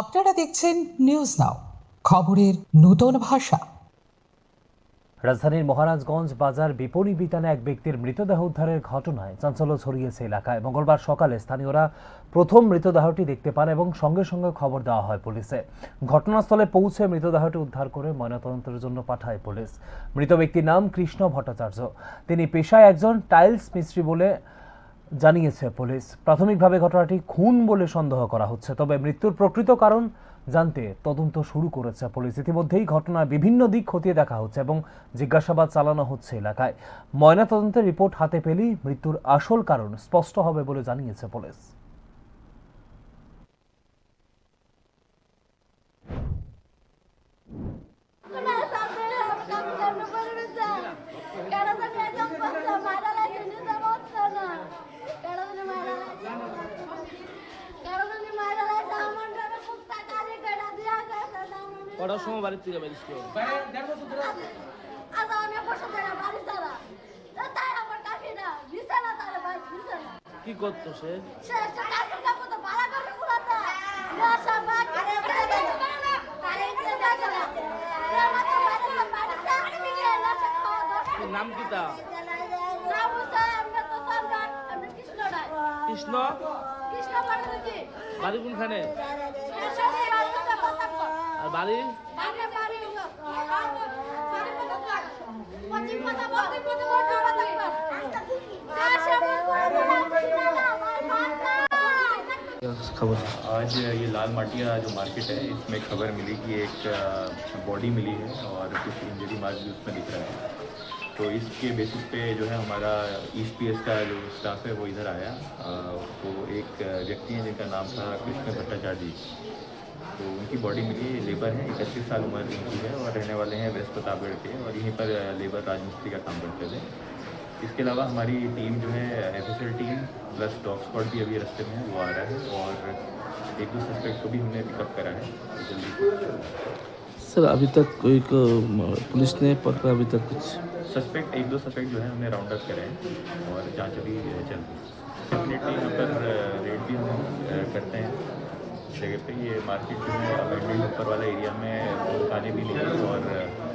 আপনারা দেখছেন news now, খবরের নতুন ভাষা। রাজধানীর মহারাজগঞ্জ বাজার বিপণী বিতানে এক ব্যক্তির মৃতদেহ উদ্ধারের ঘটনায় চাঞ্চল্য ছড়িয়েছে এলাকায়। মঙ্গলবার সকালে স্থানীয়রা প্রথম মৃতদেহটি দেখতে পান এবং সঙ্গে সঙ্গে খবর দেওয়া হয় পুলিশে। ঘটনাস্থলে পৌঁছে মৃতদেহটি উদ্ধার করে ময়নাতদন্তের জন্য পাঠায় পুলিশ। মৃত ব্যক্তির নাম কৃষ্ণ ভট্টাচার্য। তিনি পেশায় একজন টাইলস মিস্ত্রি বলে জানিয়েছে পুলিশ। প্রাথমিকভাবে ঘটনাটি খুন বলে সন্দেহ করা হচ্ছে, তবে মৃত্যুর প্রকৃত কারণ জানতে তদন্ত শুরু করেছে পুলিশ। ইতিমধ্যেই ঘটনার বিভিন্ন দিক খতিয়ে দেখা হচ্ছে এবং জিজ্ঞাসাবাদ চালানো হচ্ছে এলাকায়। ময়নাতদন্তের রিপোর্ট হাতে পেলেই মৃত্যুর আসল কারণ স্পষ্ট হবে বলে জানিয়েছে পুলিশ। কটার সময় বাড়ির থেকে বেরিয়েছিল? কি করতো সে? নাম কি তা? কৃষ্ণ? বাড়ি কোনখানে? আর বাড়ি? खबर आज ये लाल माटिया जो मार्केट है इसमें खबर मिली कि एक बॉडी मिली है और कुछ इंजरी मार्क भी उसमें दिख रहा है। तो इसके बेसिस पे जो है हमारा ईएसपीएस का जो स्टाफ है वो इधर आया। तो एक व्यक्ति हैं जिनका नाम था कृष्ण भट्टाचार्य जी। तो उनकी बॉडी मिली, लेबर है, 31 साल उम्र उनकी है और रहने वाले हैं वेस्ट प्रतापगढ़ के और यहीं पर लेबर राजमिस्त्री का काम करते थे। इसके अलावा हमारी टीम जो है FSL team plus dog squad भी अभी रास्ते में है, वो आ रहा है और एक दो सस्पेक्ट को भी हमने पिकअप करा है जल्दी। सर अभी तक कोई को पुलिस ने पकड़ा अभी तक कुछ? सस्पेक्ट एक दो सस्पेक्ट जो है हमने राउंड अप करे हैं और जांच अभी चल रही है। डेफिनेटली यहाँ पर रेड भी हम करते हैं जगह पे। ये मार्केट जो है अबेंडेड ऊपर वाला एरिया में दुकानें भी नहीं है और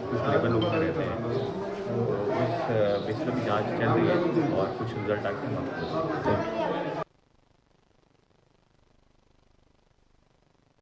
कुछ लेबर लोग रहते हैं। तो उस बेसिस पे जांच चल रही है और कुछ रिजल्ट आके हम आपको